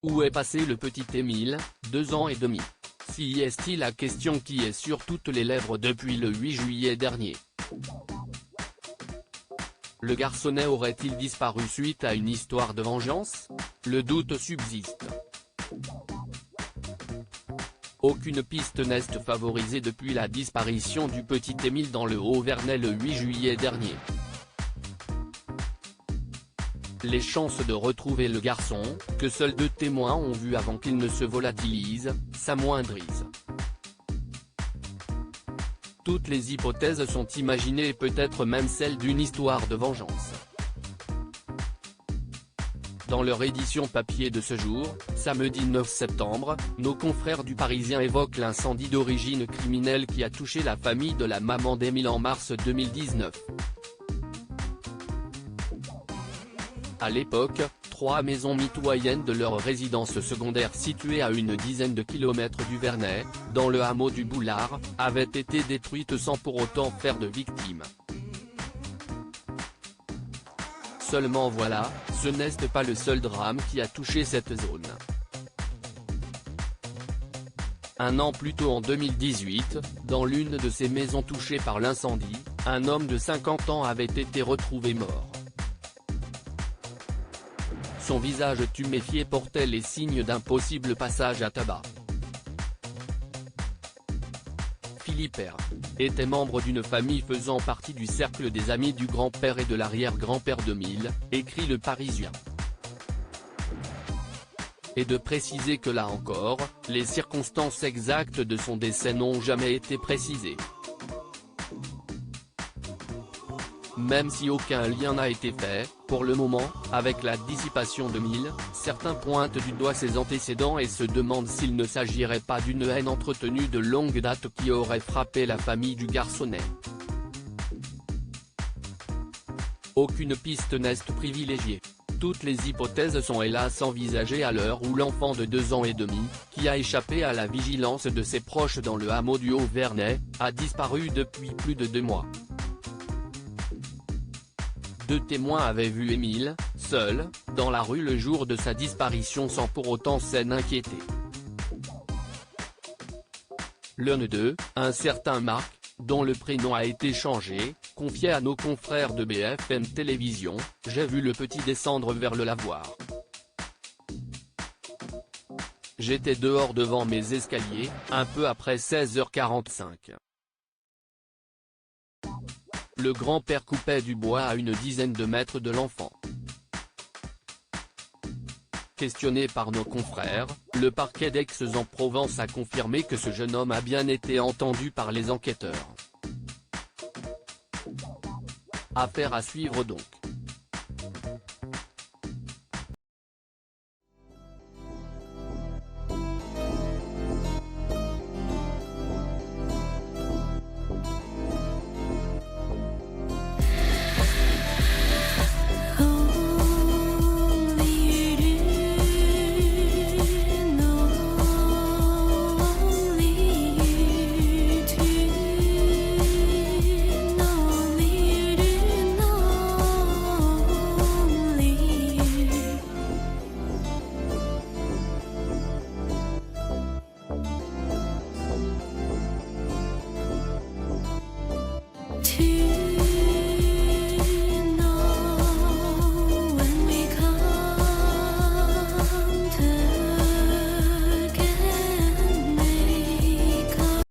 Où est passé le petit Émile, 2 ans et demi? Si est-il la question qui est sur toutes les lèvres depuis le 8 juillet dernier. Le garçonnet aurait-il disparu suite à une histoire de vengeance? Le doute subsiste. Aucune piste n'est favorisée depuis la disparition du petit Émile dans le Haut-Vernay le 8 juillet dernier. Les chances de retrouver le garçon, que seuls 2 témoins ont vu avant qu'il ne se volatilise, s'amoindrissent. Toutes les hypothèses sont imaginées et peut-être même celle d'une histoire de vengeance. Dans leur édition papier de ce jour, samedi 9 septembre, nos confrères du Parisien évoquent l'incendie d'origine criminelle qui a touché la famille de la maman d'Émile en mars 2019. À l'époque, 3 maisons mitoyennes de leur résidence secondaire située à une dizaine de kilomètres du Vernay, dans le hameau du Boulard, avaient été détruites sans pour autant faire de victimes. Seulement voilà, ce n'est pas le seul drame qui a touché cette zone. Un an plus tôt en 2018, dans l'une de ces maisons touchées par l'incendie, un homme de 50 ans avait été retrouvé mort. Son visage tuméfié portait les signes d'un possible passage à tabac. Philippe R. était membre d'une famille faisant partie du cercle des amis du grand-père et de l'arrière-grand-père d'Émile, écrit Le Parisien. Et de préciser que là encore, les circonstances exactes de son décès n'ont jamais été précisées. Même si aucun lien n'a été fait, pour le moment, avec la dissipation d'Émile, certains pointent du doigt ses antécédents et se demandent s'il ne s'agirait pas d'une haine entretenue de longue date qui aurait frappé la famille du garçonnet. Aucune piste n'est privilégiée. Toutes les hypothèses sont hélas envisagées à l'heure où l'enfant de 2 ans et demi, qui a échappé à la vigilance de ses proches dans le hameau du Haut-Vernay, a disparu depuis plus de 2 mois. 2 témoins avaient vu Émile, seul, dans la rue le jour de sa disparition sans pour autant s'en inquiéter. L'un d'eux, un certain Marc, dont le prénom a été changé, confiait à nos confrères de BFM Télévision, « J'ai vu le petit descendre vers le lavoir. J'étais dehors devant mes escaliers, un peu après 16h45. Le grand-père coupait du bois à une dizaine de mètres de l'enfant. » Questionné par nos confrères, le parquet d'Aix-en-Provence a confirmé que ce jeune homme a bien été entendu par les enquêteurs. Affaire à suivre donc.